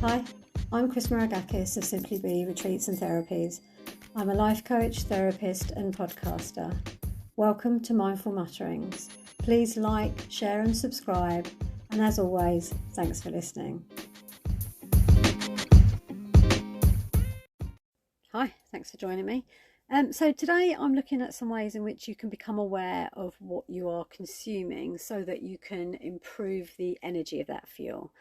Hi, I'm Chris Maragkakis of Simply Be Retreats and Therapies. I'm a life coach, therapist and podcaster. Welcome to Mindful Mutterings. Please like, share and subscribe. And as always, thanks for listening. Hi, thanks for joining me. So today I'm looking at some ways in which you can become aware of what you are consuming so that you can improve the energy of that fuel.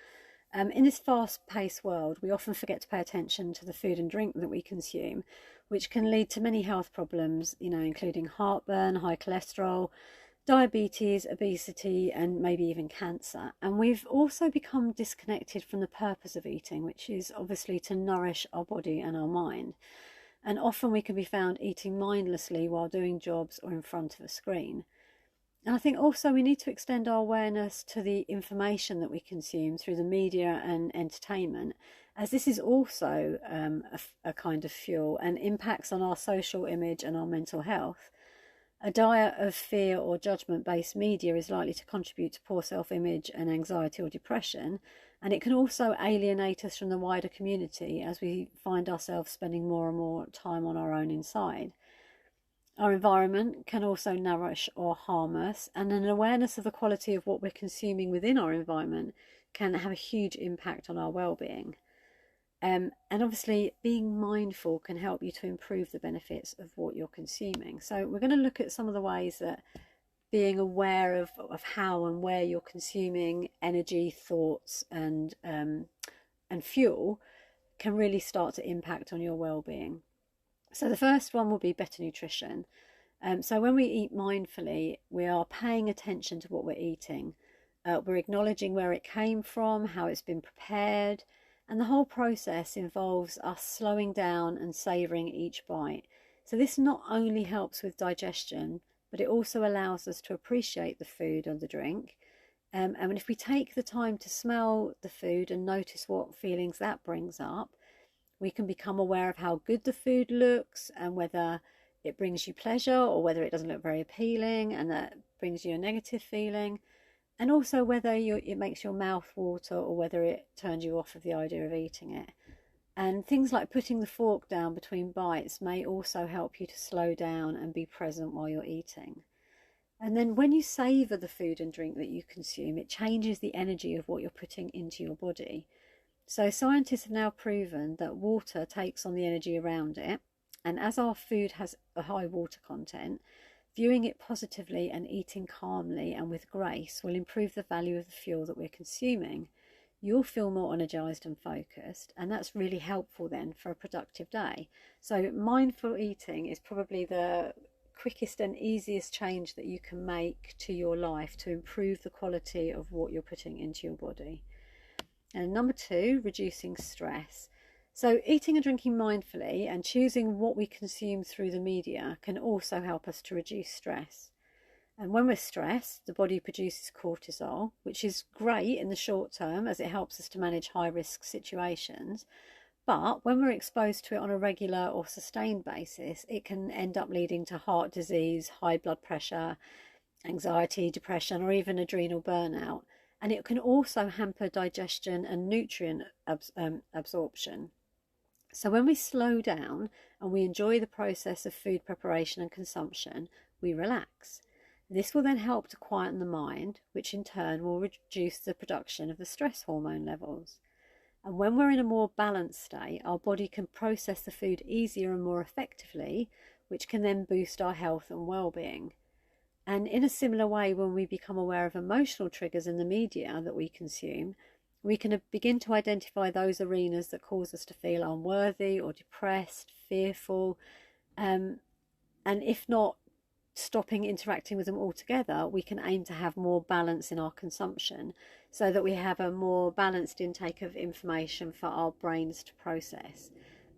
In this fast-paced world, we often forget to pay attention to the food and drink that we consume, which can lead to many health problems, including heartburn, high cholesterol, diabetes, obesity, and maybe even cancer. And we've also become disconnected from the purpose of eating, which is obviously to nourish our body and our mind. And often we can be found eating mindlessly while doing jobs or in front of a screen. And I think also we need to extend our awareness to the information that we consume through the media and entertainment, as this is also a kind of fuel and impacts on our social image and our mental health. A diet of fear or judgment-based media is likely to contribute to poor self-image and anxiety or depression, and it can also alienate us from the wider community as we find ourselves spending more and more time on our own inside. Our environment can also nourish or harm us, and an awareness of the quality of what we're consuming within our environment can have a huge impact on our well-being. And obviously being mindful can help you to improve the benefits of what you're consuming. So we're going to look at some of the ways that being aware of how and where you're consuming energy, thoughts and fuel can really start to impact on your well-being. So the first one will be better nutrition. So when we eat mindfully, we are paying attention to what we're eating. We're acknowledging where it came from, how it's been prepared, and the whole process involves us slowing down and savouring each bite. So this not only helps with digestion, but it also allows us to appreciate the food and the drink. And if we take the time to smell the food and notice what feelings that brings up, we can become aware of how good the food looks and whether it brings you pleasure or whether it doesn't look very appealing and that brings you a negative feeling. And also whether it makes your mouth water or whether it turns you off of the idea of eating it. And things like putting the fork down between bites may also help you to slow down and be present while you're eating. And then when you savour the food and drink that you consume, it changes the energy of what you're putting into your body. So scientists have now proven that water takes on the energy around it. And as our food has a high water content, viewing it positively and eating calmly and with grace will improve the value of the fuel that we're consuming. You'll feel more energized and focused, and that's really helpful then for a productive day. So mindful eating is probably the quickest and easiest change that you can make to your life to improve the quality of what you're putting into your body. And number 2, reducing stress. So eating and drinking mindfully and choosing what we consume through the media can also help us to reduce stress. And when we're stressed, the body produces cortisol, which is great in the short term as it helps us to manage high-risk situations. But when we're exposed to it on a regular or sustained basis, it can end up leading to heart disease, high blood pressure, anxiety, depression, or even adrenal burnout. And it can also hamper digestion and nutrient absorption. So when we slow down and we enjoy the process of food preparation and consumption, we relax. This will then help to quieten the mind, which in turn will reduce the production of the stress hormone levels. And when we're in a more balanced state, our body can process the food easier and more effectively, which can then boost our health and well-being. And in a similar way, when we become aware of emotional triggers in the media that we consume, we can begin to identify those arenas that cause us to feel unworthy or depressed, fearful, and if not stopping interacting with them altogether, we can aim to have more balance in our consumption so that we have a more balanced intake of information for our brains to process.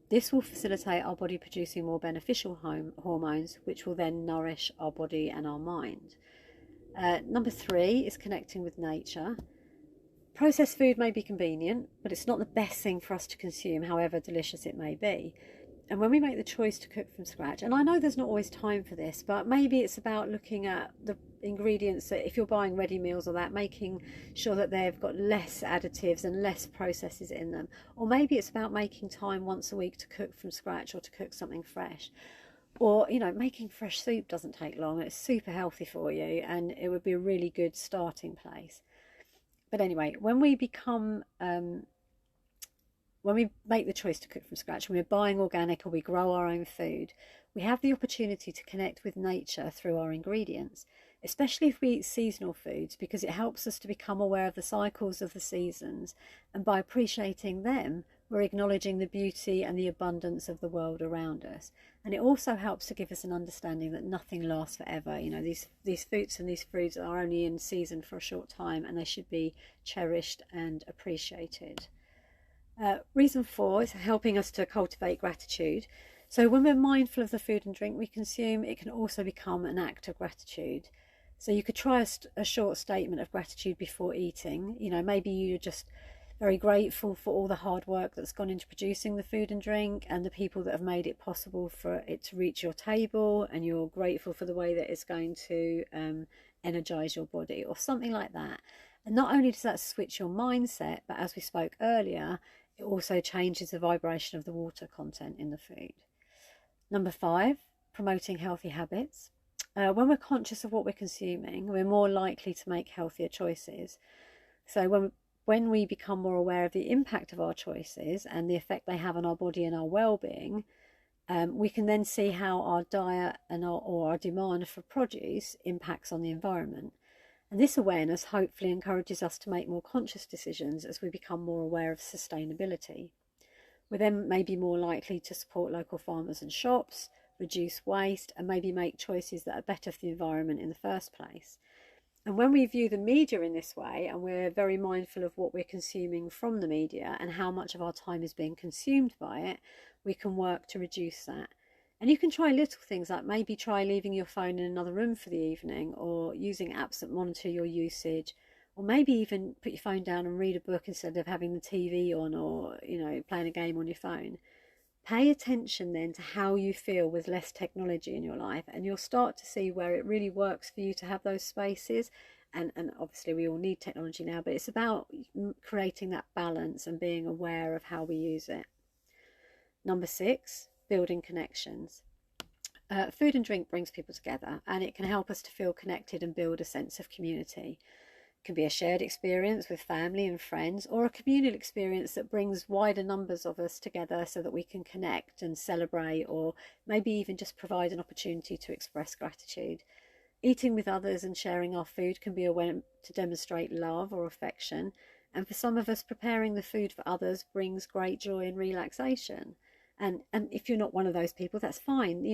This will facilitate our body producing more beneficial hormones, which will then nourish our body and our mind. Number 3 is connecting with nature. Processed food may be convenient, but it's not the best thing for us to consume, however delicious it may be. And when we make the choice to cook from scratch, and I know there's not always time for this, but maybe it's about looking at ingredients that, if you're buying ready meals or that, making sure that they've got less additives and less processes in them. Or maybe it's about making time once a week to cook from scratch or to cook something fresh. Or, making fresh soup doesn't take long. It's super healthy for you, and it would be a really good starting place. But anyway, when we make the choice to cook from scratch, when we're buying organic or we grow our own food, we have the opportunity to connect with nature through our ingredients, especially if we eat seasonal foods, because it helps us to become aware of the cycles of the seasons. And by appreciating them, we're acknowledging the beauty and the abundance of the world around us. And it also helps to give us an understanding that nothing lasts forever. These fruits and these fruits are only in season for a short time, and they should be cherished and appreciated. Reason 4 is helping us to cultivate gratitude. So when we're mindful of the food and drink we consume, it can also become an act of gratitude. So you could try a short statement of gratitude before eating. Maybe you're just very grateful for all the hard work that's gone into producing the food and drink, and the people that have made it possible for it to reach your table, and you're grateful for the way that it's going to energize your body, or something like that. And not only does that switch your mindset, but as we spoke earlier, it also changes the vibration of the water content in the food. Number 5, promoting healthy habits. When we're conscious of what we're consuming, we're more likely to make healthier choices. So when we become more aware of the impact of our choices and the effect they have on our body and our well-being, we can then see how our diet and our demand for produce impacts on the environment. And this awareness hopefully encourages us to make more conscious decisions as we become more aware of sustainability. We're then maybe more likely to support local farmers and shops, reduce waste, and maybe make choices that are better for the environment in the first place. And when we view the media in this way, and we're very mindful of what we're consuming from the media and how much of our time is being consumed by it, we can work to reduce that. And you can try little things like maybe try leaving your phone in another room for the evening, or using apps that monitor your usage, or maybe even put your phone down and read a book instead of having the TV on, or playing a game on your phone. Pay attention then to how you feel with less technology in your life, and you'll start to see where it really works for you to have those spaces. And obviously we all need technology now, but it's about creating that balance and being aware of how we use it. Number 6, building connections. Food and drink brings people together, and it can help us to feel connected and build a sense of community. It can be a shared experience with family and friends, or a communal experience that brings wider numbers of us together so that we can connect and celebrate, or maybe even just provide an opportunity to express gratitude. Eating with others and sharing our food can be a way to demonstrate love or affection, and for some of us, preparing the food for others brings great joy and relaxation. And if you're not one of those people, that's fine.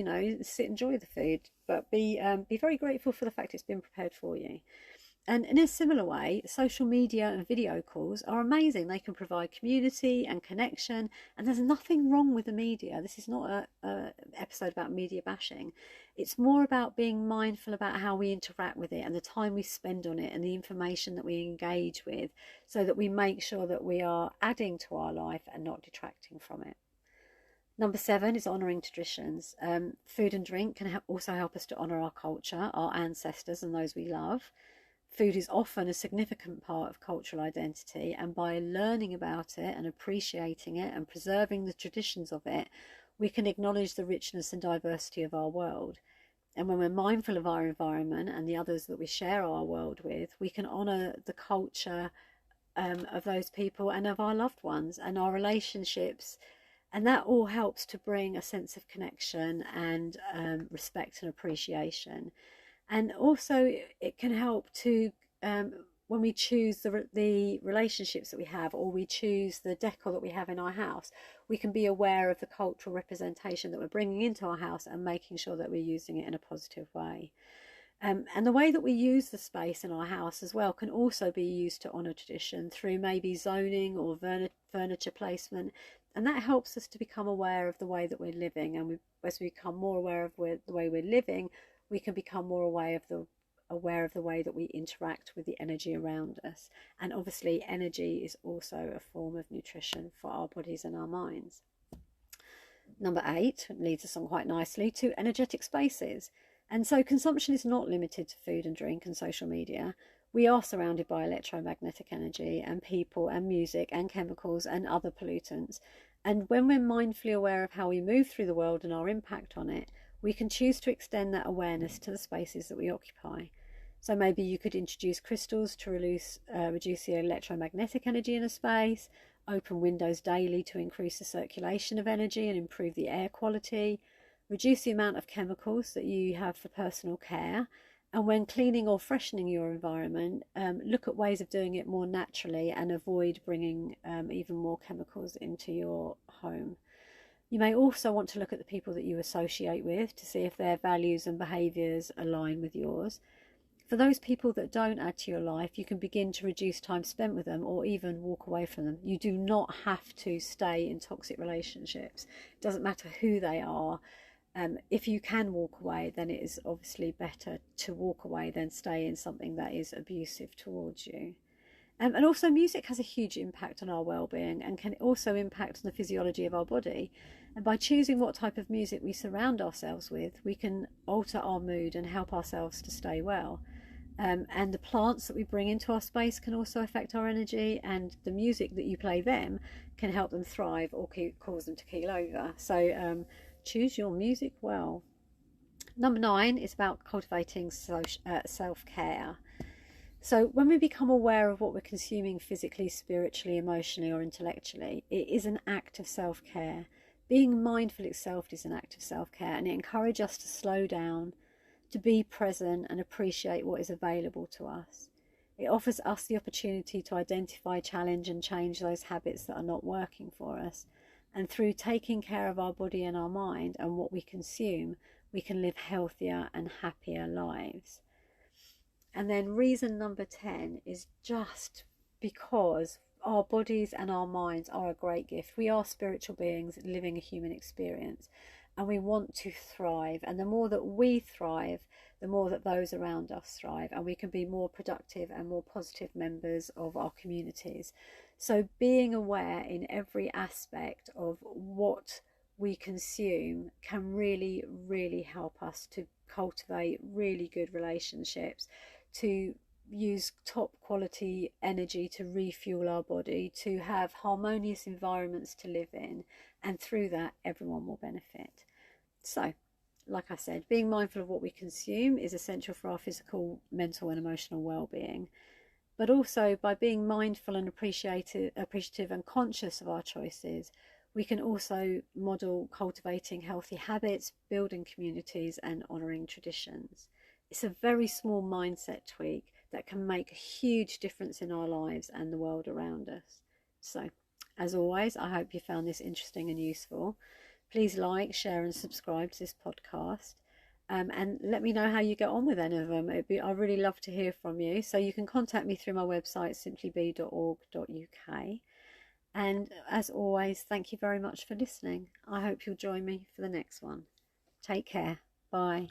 Sit, enjoy the food, but be very grateful for the fact it's been prepared for you. And in a similar way, social media and video calls are amazing. They can provide community and connection, and there's nothing wrong with the media. This is not an episode about media bashing. It's more about being mindful about how we interact with it and the time we spend on it and the information that we engage with, so that we make sure that we are adding to our life and not detracting from it. Number 7 is honouring traditions. Food and drink can also help us to honour our culture, our ancestors and those we love. Food is often a significant part of cultural identity, and by learning about it and appreciating it and preserving the traditions of it, we can acknowledge the richness and diversity of our world. And when we're mindful of our environment and the others that we share our world with, we can honour the culture of those people and of our loved ones and our relationships. And that all helps to bring a sense of connection and respect and appreciation. And also it can help to, when we choose the relationships that we have, or we choose the decor that we have in our house, we can be aware of the cultural representation that we're bringing into our house and making sure that we're using it in a positive way. And the way that we use the space in our house as well can also be used to honour tradition through maybe zoning or furniture placement. And that helps us to become aware of the way that we're living. And as we become more aware of the way we're living, we can become more aware of the way that we interact with the energy around us. And obviously energy is also a form of nutrition for our bodies and our minds. Number 8 leads us on quite nicely to energetic spaces. And so consumption is not limited to food and drink and social media. We are surrounded by electromagnetic energy and people and music and chemicals and other pollutants. And when we're mindfully aware of how we move through the world and our impact on it, we can choose to extend that awareness to the spaces that we occupy. So maybe you could introduce crystals to reduce the electromagnetic energy in a space, open windows daily to increase the circulation of energy and improve the air quality, reduce the amount of chemicals that you have for personal care, and when cleaning or freshening your environment, look at ways of doing it more naturally and avoid bringing even more chemicals into your home. You may also want to look at the people that you associate with to see if their values and behaviours align with yours. For those people that don't add to your life, you can begin to reduce time spent with them or even walk away from them. You do not have to stay in toxic relationships. It doesn't matter who they are. If you can walk away, then it is obviously better to walk away than stay in something that is abusive towards you. And also music has a huge impact on our well-being and can also impact on the physiology of our body. And by choosing what type of music we surround ourselves with, we can alter our mood and help ourselves to stay well. And the plants that we bring into our space can also affect our energy, and the music that you play them can help them thrive or cause them to keel over. So choose your music well. Number 9 is about cultivating self-care. So when we become aware of what we're consuming physically, spiritually, emotionally or intellectually, it is an act of self-care. Being mindful itself is an act of self-care, and it encourages us to slow down, to be present and appreciate what is available to us. It offers us the opportunity to identify, challenge and change those habits that are not working for us. And through taking care of our body and our mind and what we consume, we can live healthier and happier lives. And then reason number 10 is just because our bodies and our minds are a great gift. We are spiritual beings living a human experience, and we want to thrive. And the more that we thrive, the more that those around us thrive, and we can be more productive and more positive members of our communities. So being aware in every aspect of what we consume can really, really help us to cultivate really good relationships, to use top quality energy to refuel our body, to have harmonious environments to live in, and through that everyone will benefit. So like I said, being mindful of what we consume is essential for our physical, mental and emotional well-being. But also by being mindful and appreciative and conscious of our choices, we can also model cultivating healthy habits, building communities and honouring traditions. It's a very small mindset tweak that can make a huge difference in our lives and the world around us. So, as always, I hope you found this interesting and useful. Please like, share and subscribe to this podcast. And let me know how you get on with any of them. I'd really love to hear from you. So you can contact me through my website, simplybe.org.uk. And as always, thank you very much for listening. I hope you'll join me for the next one. Take care. Bye.